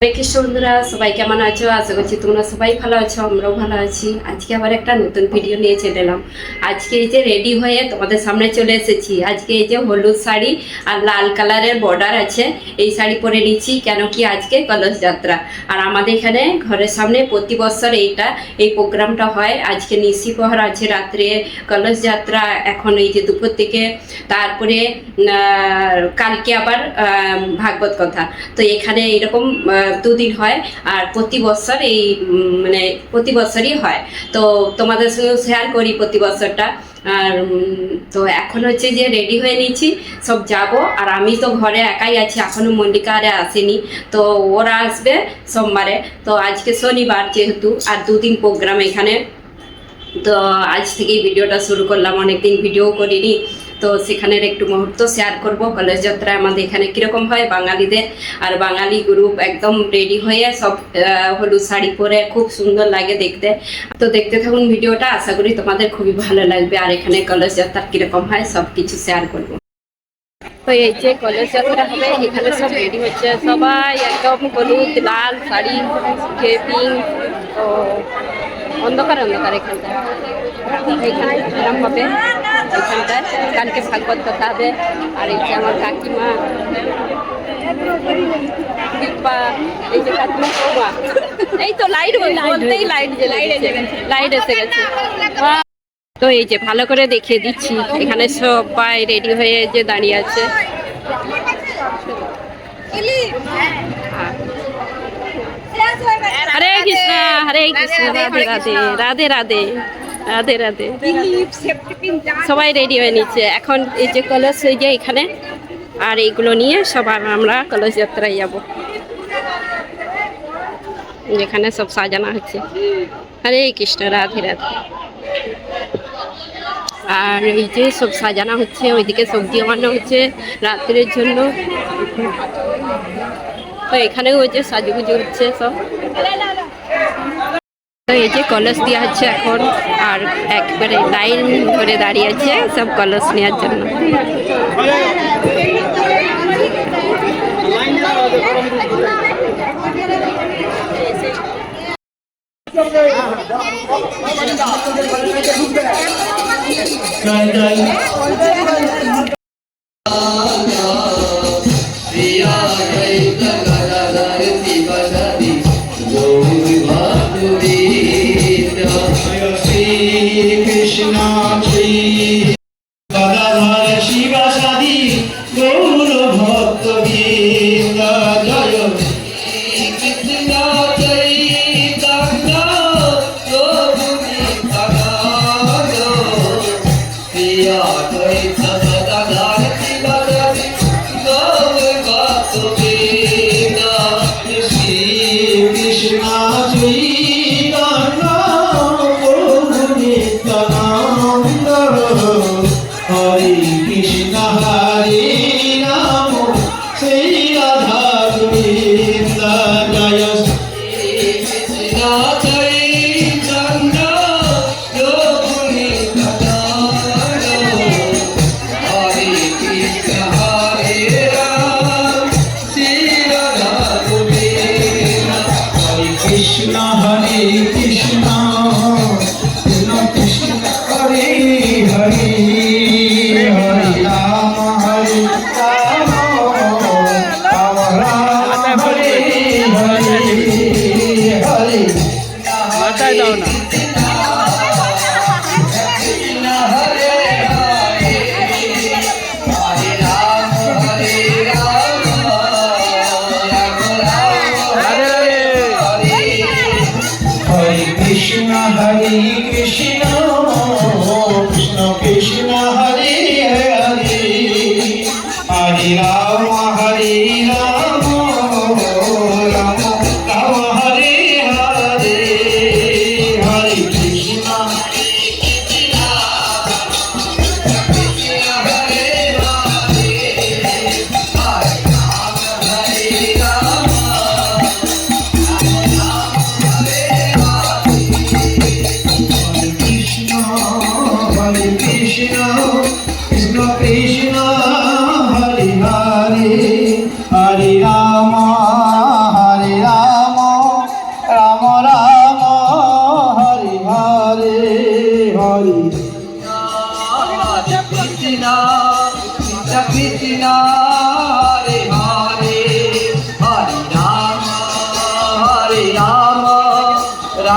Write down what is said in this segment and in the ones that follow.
হরে কৃষ্ণ বন্ধুরা, সবাই কেমন আছো? আশা করছি তোমরা সবাই ভালো আছো, আমরাও ভালো আছি। আজকে আবার একটা নতুন ভিডিও নিয়ে চলে এলাম। আজকে এই যে রেডি হয়ে তোমাদের সামনে চলে এসেছি। আজকে এই যে হলুদ শাড়ি আর লাল কালারের বর্ডার আছে এই শাড়ি পরে নিচ্ছি, কেন কি আজকে কলস যাত্রা। আর আমাদের এখানে ঘরের সামনে প্রতি বছর এই প্রোগ্রামটা হয়। আজকে নিশি প্রহর আছে, রাত্রে কলস যাত্রা, এখন এই যে দুপুর থেকে, তারপরে কালকে আবার ভাগবত কথা। তো এখানে এরকম দুদিন হয় আর প্রতি বছর মানে প্রতি বছরই হয়। তো তোমাদের সঙ্গে শেয়ার করি প্রতি বছরটা। আর তো এখন হচ্ছে যে রেডি হয়ে নিচ্ছি, সব যাব। আর আমি তো ঘরে একাই আছি, এখনো মল্লিকা আরে আসেনি, তো ওরা আসবে সোমবারে। তো আজকে শনিবার যেহেতু, আর দুদিন প্রোগ্রাম এখানে। তো আজ থেকেই ভিডিওটা শুরু করলাম, অনেকদিন ভিডিও করিনি। তো সেখানের একটু মুহূর্ত শেয়ার করব। কলেজ যাত্রায় আমাদের এখানে কীরকম হয় বাঙালিদের। আর বাঙালি গ্রুপ একদম রেডি হয়ে সব হলুদ শাড়ি পরে, খুব সুন্দর লাগে দেখতে। তো দেখতে থাকুন ভিডিওটা, আশা করি তোমাদের খুবই ভালো লাগবে। আর এখানে কলেজ যাত্রা কীরকম হয় সব কিছু শেয়ার করব। তো এই যে কলেজ যাত্রা হবে, এখানে সব রেডি হচ্ছে, সবাই একদম হলুদ লাল শাড়ি পিঙ্ক। তো অন্ধকার অন্ধকার এখানটায় এরকম হবে। এখানটায় কালকে ভাগবত কথা হবে। আর এই যে আমার কাকিমা, এই যে কাকিমা বৌমা, এই তো লাইট বলতেই লাইট এসে গেছে। তো এই যে ভালো করে দেখিয়ে দিচ্ছি, এখানে সবাই রেডি হয়ে যে দাঁড়িয়ে আছে। হরে কৃষ্ণ হরে কৃষ্ণ, রাধে রাধে রাধে রাধে রাধে রাধে। সবাই রেডি হয়ে নিচ্ছে এখন। এই যে কলস হয়ে যায় এখানে, আর এইগুলো নিয়ে সবার আমরা কলস যাত্রায় যাব। যেখানে সব সাজানো হচ্ছে। হরে কৃষ্ণ রাধে রাধে। আর এই যে সব সাজানো হচ্ছে, ওইদিকে সবজি বানানো হচ্ছে রাত্রের জন্য। তো এখানেও ওই যে সাজুগুজু হচ্ছে সব। তো এই যে কলস দেওয়া হচ্ছে এখন, আর একবারে লাইন ধরে দাঁড়িয়ে আছে সব কলস নেওয়ার জন্য। Krishna Shri Radha Shiva Sadi Gaura Bhakta Vrinda Jaya Krishna Chaitanya Prabhu Nityananda Priya Krishna Radha Shiva Sadi Gaura Bhakta Vrinda Shri Krishna Chaitanya Hare Krishna Hare Rama Shri Radha Govinda Jaya Shri Krishna Chaitanya Prabhu Nityananda Hare Krishna Hare Rama Shri Radha Govinda Hare Krishna Hare Krishna Krishna Hare Krishna Krishna Krishna Hare Hare Hare Rama Hare Rama Rama Rama Hare Hare Hare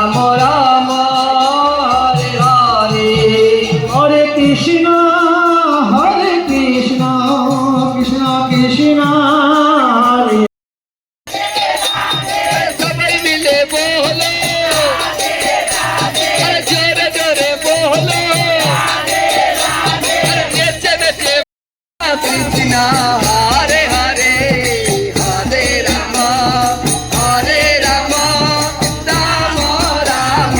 Ram Ram Hare Hare Hare Krishna Krishna Krishna হরে সবাই মিলে বলো আরে জোরে জোরে বলো আরে নেচে নেচে কৃষ্ণ হরে হরে হরে রাম রাম রাম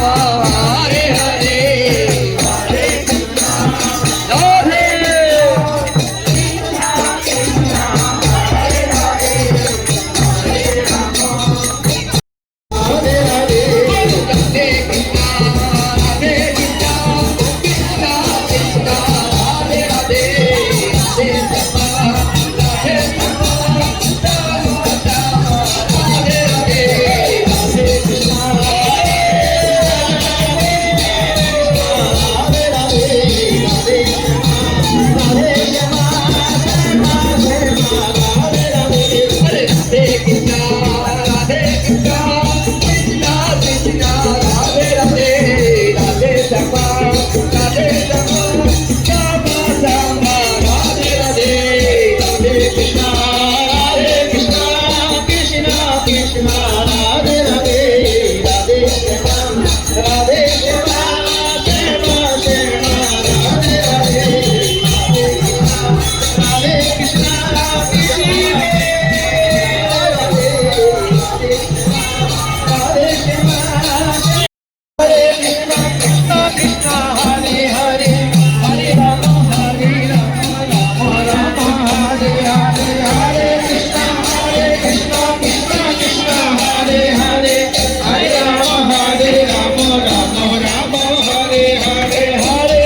হরে হরে হরে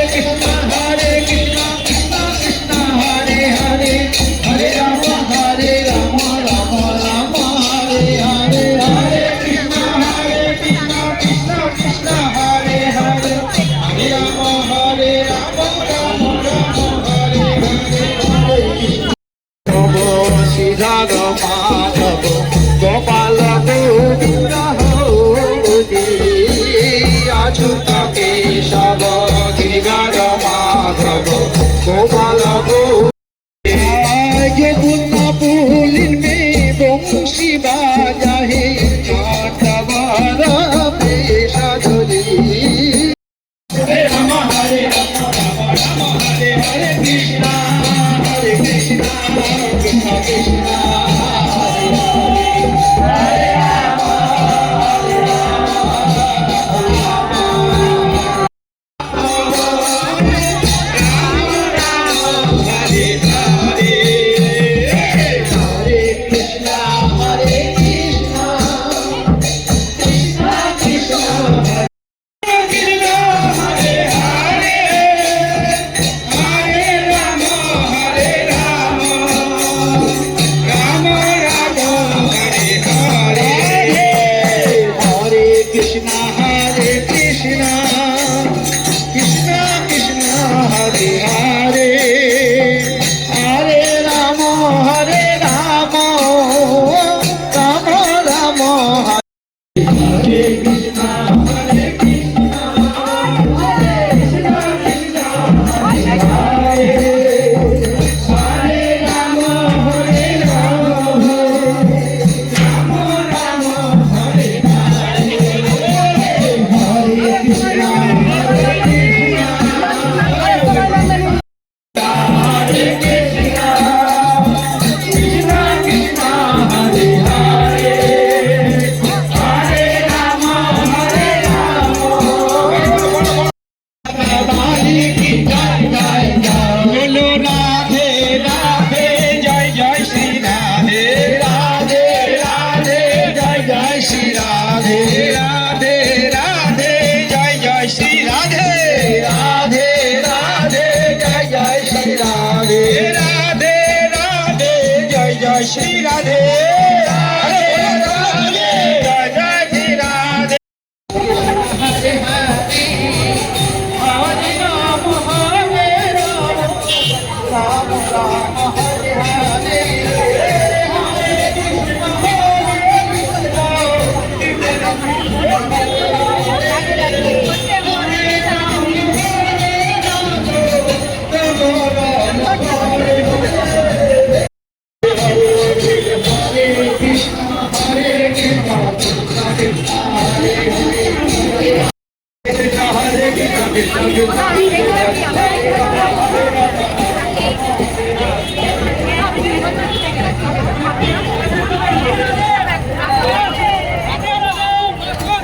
গোপাল অচ্যুত কেশব গিরিধর মাধব গোপাল যমুনা পুলিন মে বংশী বাজা হে কাটবার পেশা ধরি হরে রাম হরে হরে কৃষ্ণ কৃষ্ণ কৃষ্ণ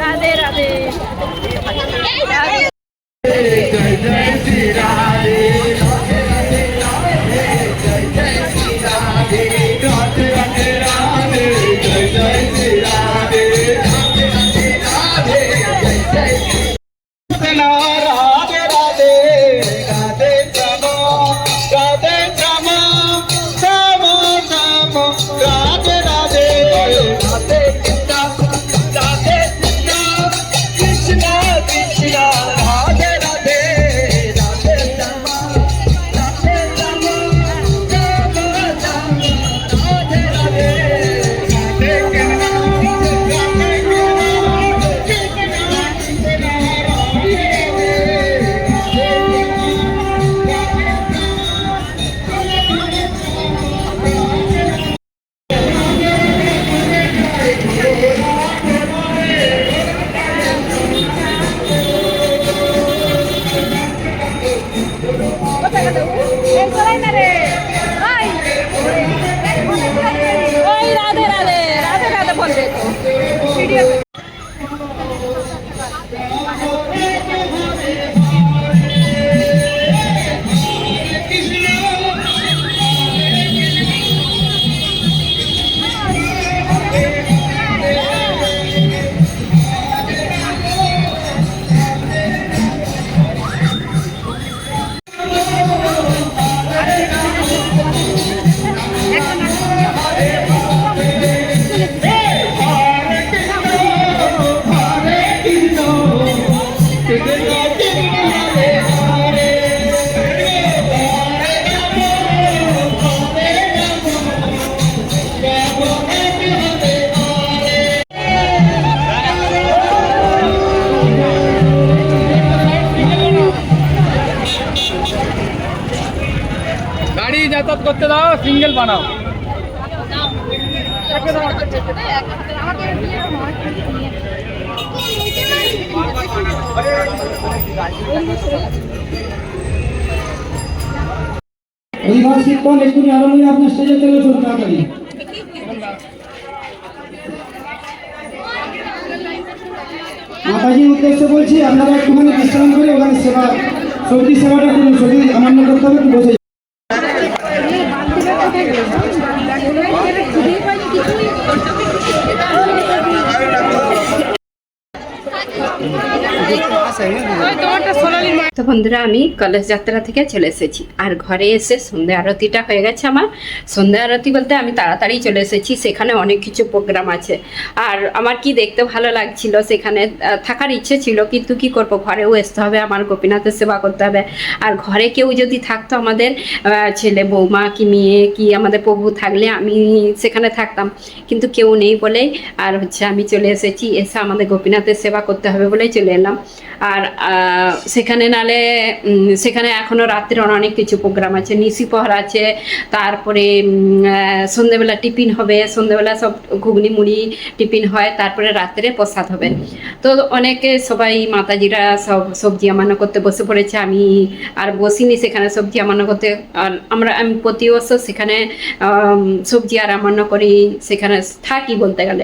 রাধে রাধে রাধে শ্যাম রাধে শ্যাম শ্যাম শ্যাম রাধে রাধে রাধে কৃষ্ণ রাধে কৃষ্ণ কৃষ্ণ কৃষ্ণ রাধে রাধে রাধে শ্যাম রাধে শ্যাম শ্যাম শ্যাম রাধে রাধে রাধে কৃষ্ণ রাধে রাধে রাধে রাধে বলবে ভিডিও গাড়ি যাতায়াত করতে দাও, সিঙ্গেল বানাও। অভিভাবকগণ একটু আলো নিয়ে আপনার স্টেজে চলে চলুন তাড়াতাড়ি। মাতাজির উদ্দেশ্যে বলছি, আপনারা একটুখানি বিশ্রাম করে ওখানে সেবা সবজি সেবাটা করুন, সবজি আমান্য করতে হবে, একটু বসে তো বন্ধুরা, আমি কলস যাত্রা থেকে চলে এসেছি আর ঘরে এসে সন্ধ্যা আরতিটা হয়ে গেছে আমার। সন্ধ্যা আরতি বলতে আমি তাড়াতাড়ি চলে এসেছি, সেখানে অনেক কিছু প্রোগ্রাম আছে। আর আমার কি দেখতে ভালো লাগছিল, সেখানে থাকার ইচ্ছে ছিল, কিন্তু কি করব, ঘরেও আসতে হবে, আমার গোপীনাথের সেবা করতে হবে। আর ঘরে কেউ যদি থাকতো, আমাদের ছেলে বৌমা কি মেয়ে কি আমাদের প্রভু থাকলে আমি সেখানে থাকতাম, কিন্তু কেউ নেই বলেই আর আমি চলে এসেছি। এসে আমাদের গোপীনাথের সেবা করতে হবে বলেই চলে এলাম। আর সেখানে নালে সেখানে এখনও রাত্রের অনেক কিছু প্রোগ্রাম আছে, নিশি পহর আছে, তারপরে সন্ধ্যেবেলা টিফিন হবে, সন্ধ্যেবেলা সব ঘুগনি মুড়ি টিফিন হয়, তারপরে রাত্রে প্রসাদ হবে। তো অনেকে সবাই মাতাজিরা সব সবজি আমান্য করতে বসে পড়েছে, আমি আর বসিনি সেখানে সবজি আমান্য করতে। আর আমি প্রতি বছর সেখানে সবজি আর আমান্য করি, সেখানে থাকি বলতে গেলে।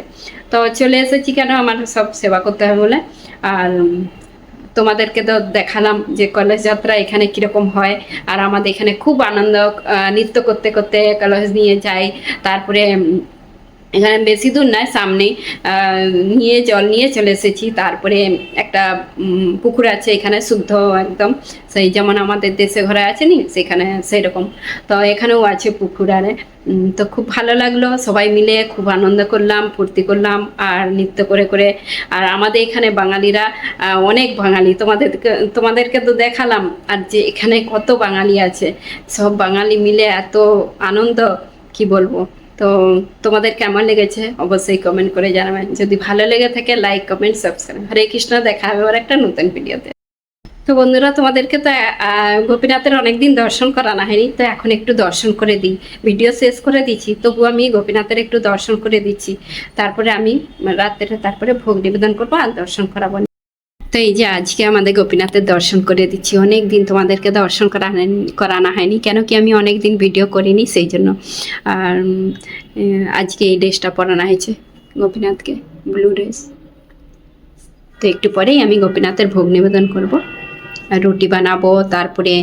তো চলে এসেছি কেন, আমার সব সেবা করতে হবে বলে। আর তোমাদেরকে তো দেখালাম যে কলস যাত্রা এখানে কীরকম হয়। আর আমাদের এখানে খুব আনন্দ, নৃত্য করতে করতে কলস নিয়ে যাই। তারপরে এখানে বেশি দূর নয়, সামনেই নিয়ে জল নিয়ে চলে এসেছি। তারপরে একটা পুকুর আছে এখানে, শুদ্ধ একদম সেই যেমন আমাদের দেশে ঘরে আছে নি সেখানে সেই রকম। তো এখানেও আছে পুকুর। আরে তো খুব ভালো লাগলো, সবাই মিলে খুব আনন্দ করলাম, ফুর্তি করলাম আর নৃত্য করে করে। আর আমাদের এখানে বাঙালিরা অনেক বাঙালি, তোমাদেরকে তো দেখালাম। আর যে এখানে কত বাঙালি আছে, সব বাঙালি মিলে এত আনন্দ কি বলবো। তো তোমাদের কেমন লেগেছে অবশ্যই কমেন্ট করে জানাবেন। যদি ভালো লেগে থাকে লাইক কমেন্ট সাবস্ক্রাইব। হরে কৃষ্ণ, দেখা হবে আবার একটা নতুন ভিডিওতে। তো বন্ধুরা, তোমাদেরকে তো গোপীনাথের অনেকদিন দর্শন করানো হয়নি, তো এখন একটু দর্শন করে দিই। ভিডিও শেষ করে দিচ্ছি, তবু আমি গোপীনাথের একটু দর্শন করে দিচ্ছি। তারপরে আমি রাত্রে তারপরে ভোগ নিবেদন করবো আর দর্শন করাবো। তো এই যে আজকে আমাদের গোপীনাথের দর্শন করে দিচ্ছি। অনেক দিন তোমাদেরকে দর্শন করানো হয়নি, কেন কি আমি অনেক দিন ভিডিও করিনি, সেই জন্য। আর আজকে এই ড্রেসটা পরানো হয়েছে গোপীনাথকে, ব্লু ড্রেস। তো একটু পরেই আমি গোপীনাথের ভোগ নিবেদন করব, রুটি বানাবো, তারপরে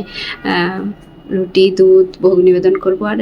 রুটি দুধ ভোগ নিবেদন করবো। আর